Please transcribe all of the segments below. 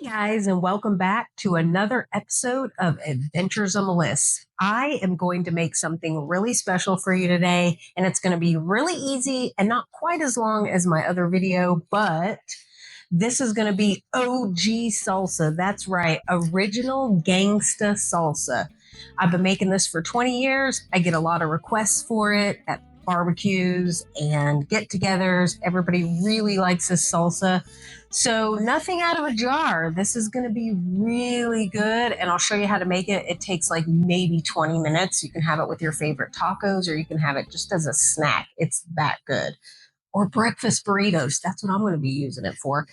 Guys, and welcome back to another episode of Adventures on the List. I am going to make something really special for you today, and it's going to be really easy and not quite as long as my other video, but this is going to be OG salsa. That's right, original gangsta salsa. I've been making this for 20 years. I get a lot of requests for it at barbecues and get-togethers. Everybody really likes this salsa. So nothing out of a jar. This is going to be really good, and I'll show you how to make it. It takes like maybe 20 minutes. You can have it with your favorite tacos, or you can have it just as a snack. It's that good. Or breakfast burritos. That's what I'm going to be using it for.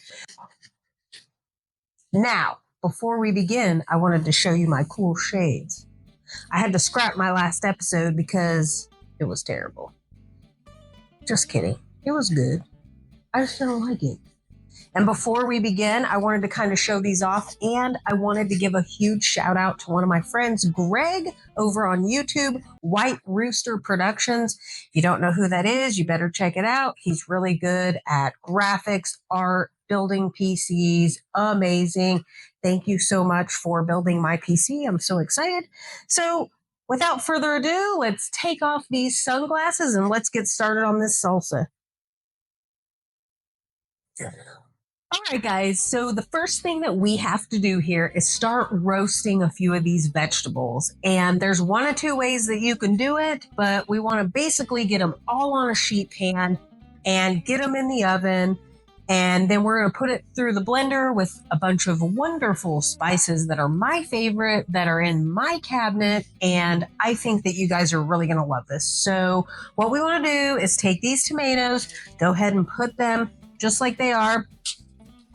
Now, before we begin, I wanted to show you my cool shades. I had to scrap my last episode because it was terrible. Just kidding. It was good. I just don't like it. And before we begin, I wanted to kind of show these off, and I wanted to give a huge shout out to one of my friends, Greg, over on YouTube, White Rooster Productions. If you don't know who that is, you better check it out. He's really good at graphics, art, building PCs, amazing. Thank you so much for building my PC. I'm so excited. So without further ado, let's take off these sunglasses and let's get started on this salsa. All right, guys, so the first thing that we have to do here is start roasting a few of these vegetables. And there's one or two ways that you can do it, but we want to basically get them all on a sheet pan and get them in the oven. And then we're going to put it through the blender with a bunch of wonderful spices that are my favorite, that are in my cabinet. And I think that you guys are really going to love this. So what we want to do is take these tomatoes, go ahead and put them just like they are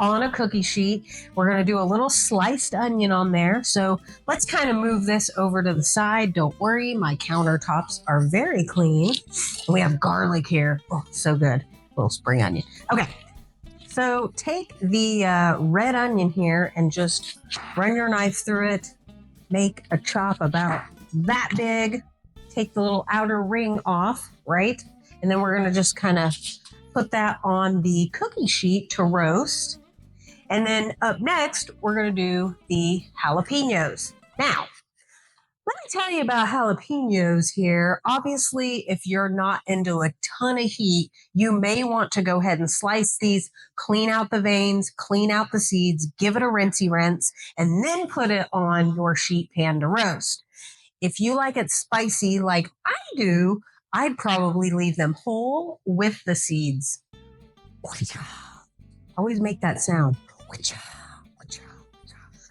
on a cookie sheet. We're going to do a little sliced onion on there. So let's kind of move this over to the side. Don't worry, my countertops are very clean. We have garlic here. Oh, so good. Little spring onion. Okay. So take the red onion here and just run your knife through it. Make a chop about that big. Take the little outer ring off, right? And then we're going to just kind of put that on the cookie sheet to roast. And then up next, we're going to do the jalapenos. Now, let me tell you about jalapenos here. Obviously, if you're not into a ton of heat, you may want to go ahead and slice these, clean out the veins, clean out the seeds, give it a rinsey rinse, and then put it on your sheet pan to roast. If you like it spicy like I do, I'd probably leave them whole with the seeds. Always make that sound.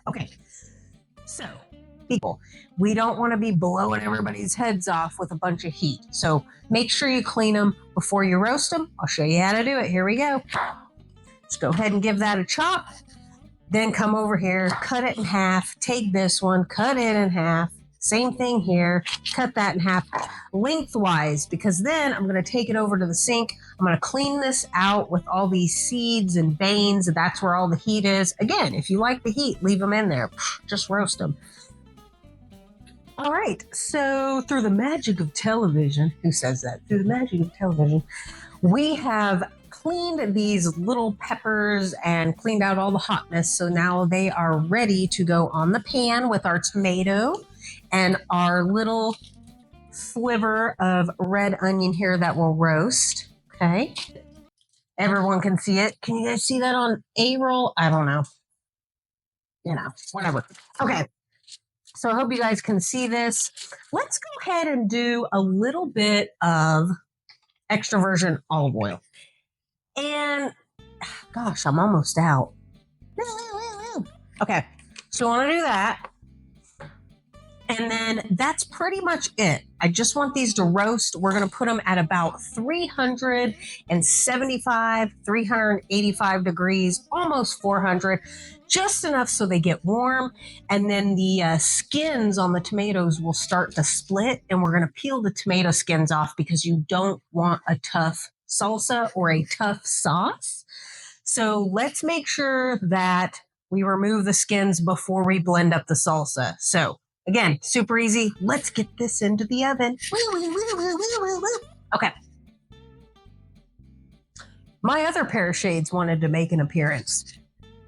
Okay, so people, we don't want to be blowing everybody's heads off with a bunch of heat. So make sure you clean them before you roast them. I'll show you how to do it. Here we go. Just go ahead and give that a chop. Then come over here, cut it in half. Take this one, cut it in half. Same thing here, cut that in half lengthwise, because then I'm going to take it over to the sink. I'm going to clean this out with all these seeds and veins. That's where all the heat is. Again, if you like the heat, leave them in there. Just roast them. All right, so through the magic of television, who says that? Through the magic of television, we have cleaned these little peppers and cleaned out all the hotness. So now they are ready to go on the pan with our tomato and our little sliver of red onion here that will roast. Okay. Everyone can see it. Can you guys see that on A-roll? I don't know. Whatever. Okay. So I hope you guys can see this. Let's go ahead and do a little bit of extra virgin olive oil. And gosh, I'm almost out. Okay. So I want to do that. And then that's pretty much it. I just want these to roast. We're going to put them at about 375, 385 degrees, almost 400, just enough so they get warm. And then the skins on the tomatoes will start to split, and we're going to peel the tomato skins off because you don't want a tough salsa or a tough sauce. So let's make sure that we remove the skins before we blend up the salsa. So again, super easy. Let's get this into the oven. Okay. My other pair of shades wanted to make an appearance.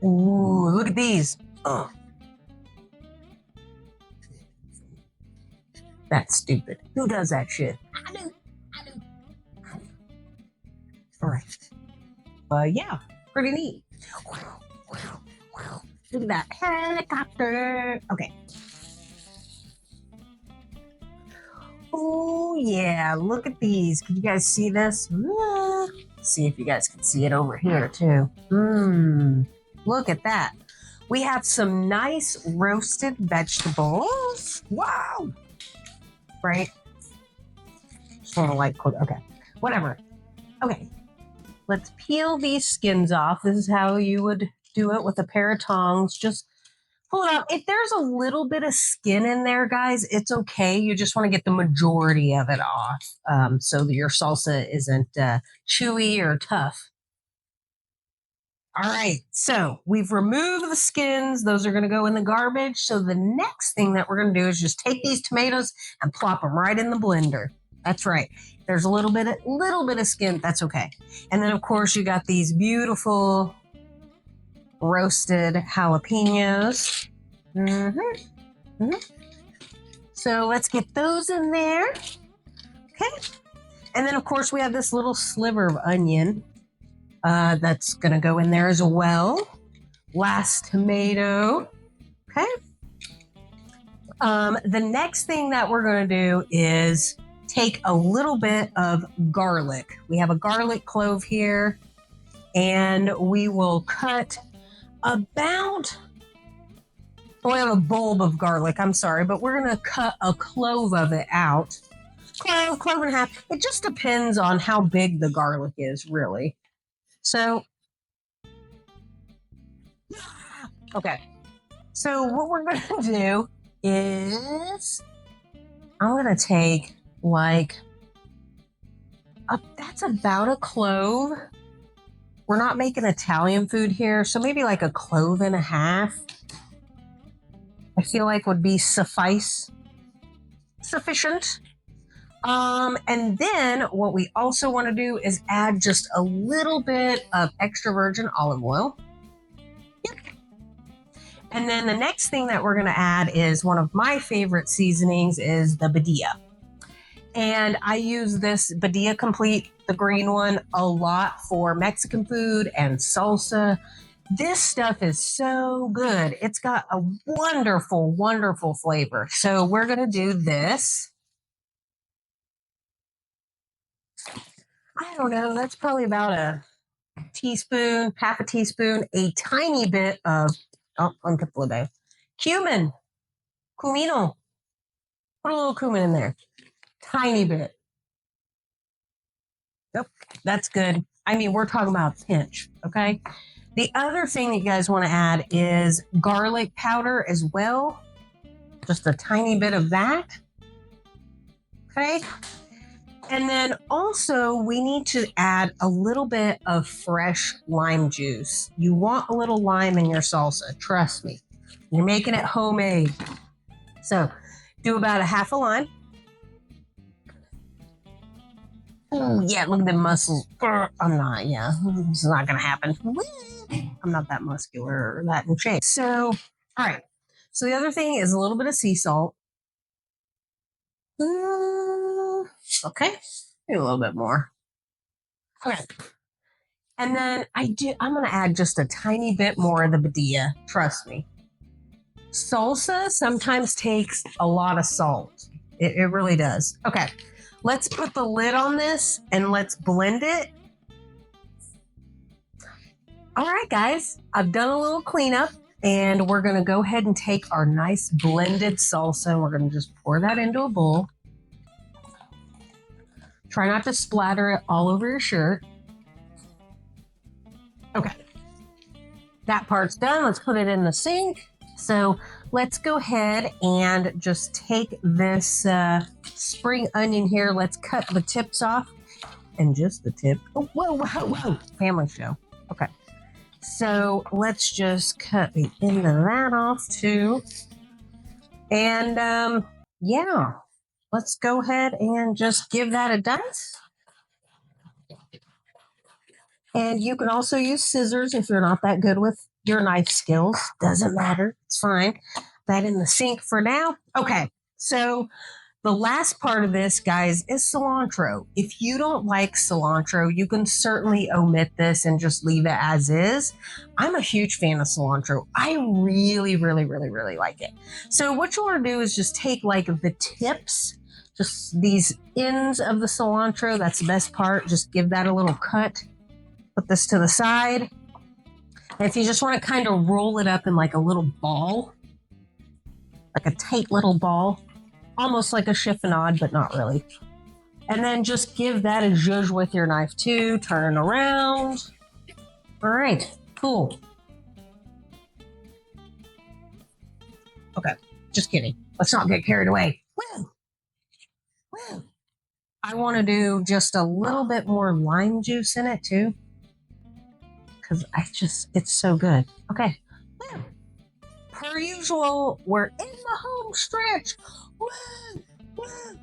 Ooh, look at these. Oh, that's stupid. Who does that shit? I do. I do. All right. Yeah, pretty neat. Look at that helicopter. Okay. Oh yeah, look at these. Can you guys see this? See if you guys can see it over here too. Look at that. We have some nice roasted vegetables. Wow. Right? Sort of like, okay, whatever. Okay, let's peel these skins off. This is how you would do it with a pair of tongs. Just pull it out. If there's a little bit of skin in there, guys, it's okay. You just want to get the majority of it off so that your salsa isn't chewy or tough. All right, so we've removed the skins. Those are going to go in the garbage. So the next thing that we're going to do is just take these tomatoes and plop them right in the blender. That's right. There's a little bit of skin. That's okay. And then, of course, you got these beautiful roasted jalapenos. So let's get those in there. Okay. And then, of course, we have this little sliver of onion that's going to go in there as well. Last tomato. Okay. The next thing that we're going to do is take a little bit of garlic. We have a garlic clove here, and we will cut about, we have a bulb of garlic, I'm sorry, but we're going to cut a clove of it out. Clove and a half. It just depends on how big the garlic is, really. So, okay. So what we're going to do is I'm going to take that's about a clove. We're not making Italian food here, so maybe like a clove and a half. I feel like would be sufficient. And then what we also want to do is add just a little bit of extra virgin olive oil. Yep. And then the next thing that we're going to add is one of my favorite seasonings is the Badia. And I use this Badia Complete, the green one, a lot for Mexican food and salsa. This stuff is so good. It's got a wonderful, wonderful flavor. So we're going to do this. I don't know. That's probably about a teaspoon, half a teaspoon, a tiny bit of, let me put the lid down. Cumin. Cumino. Put a little cumin in there. Tiny bit. Yep, that's good. I mean, we're talking about a pinch, okay? The other thing that you guys want to add is garlic powder as well. Just a tiny bit of that. Okay? And then also we need to add a little bit of fresh lime juice. You want a little lime in your salsa, trust me. You're making it homemade. So do about a half a lime. Yeah, look at the muscles. I'm not, this is not going to happen. I'm not that muscular or that in shape. So, all right. So the other thing is a little bit of sea salt. Okay. Maybe a little bit more. Okay. And then I'm going to add just a tiny bit more of the Badia. Trust me. Salsa sometimes takes a lot of salt. It really does. Okay. Let's put the lid on this and let's blend it. All right, guys, I've done a little cleanup and we're going to go ahead and take our nice blended salsa. We're going to just pour that into a bowl. Try not to splatter it all over your shirt. Okay. That part's done. Let's put it in the sink. So let's go ahead and just take this spring onion here. Let's cut the tips off and just the tip. Oh, whoa. Family show. Okay. So let's just cut the end of that off too. And yeah, let's go ahead and just give that a dice. And you can also use scissors if you're not that good with your knife skills. Doesn't matter. It's fine. That in the sink for now. Okay. So the last part of this, guys, is cilantro. If you don't like cilantro, you can certainly omit this and just leave it as is. I'm a huge fan of cilantro. I really, really, really, really like it. So what you want to do is just take like the tips, just these ends of the cilantro. That's the best part. Just give that a little cut. Put this to the side. And if you just want to kind of roll it up in like a little ball, like a tight little ball, almost like a chiffonade, but not really. And then just give that a zhuzh with your knife too. Turn it around. All right, cool. Okay, just kidding. Let's not get carried away. Woo! Woo! I want to do just a little bit more lime juice in it too, because it's so good. Okay. Woo! Per usual, we're in the home stretch. Woo! Woo! Woo!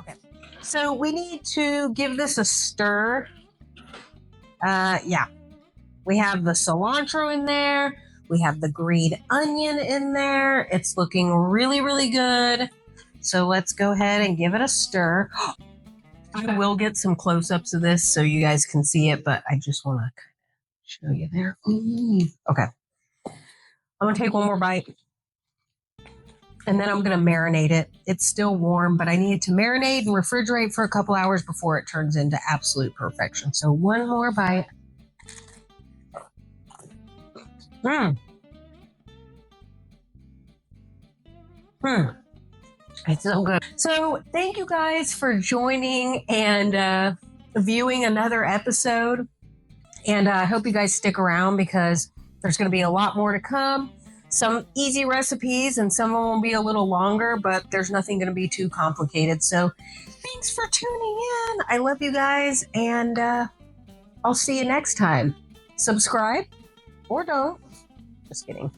Okay. So we need to give this a stir. Yeah. We have the cilantro in there. We have the green onion in there. It's looking really, really good. So let's go ahead and give it a stir. I will get some close-ups of this so you guys can see it, but I just want to show you there. Okay. I'm going to take one more bite. And then I'm going to marinate it. It's still warm, but I need it to marinate and refrigerate for a couple hours before it turns into absolute perfection. So one more bite. It's so good. So thank you guys for joining and viewing another episode. And I hope you guys stick around because there's going to be a lot more to come. Some easy recipes and some of them will be a little longer, but there's nothing going to be too complicated. So thanks for tuning in. I love you guys, and I'll see you next time. Subscribe or don't. Just kidding.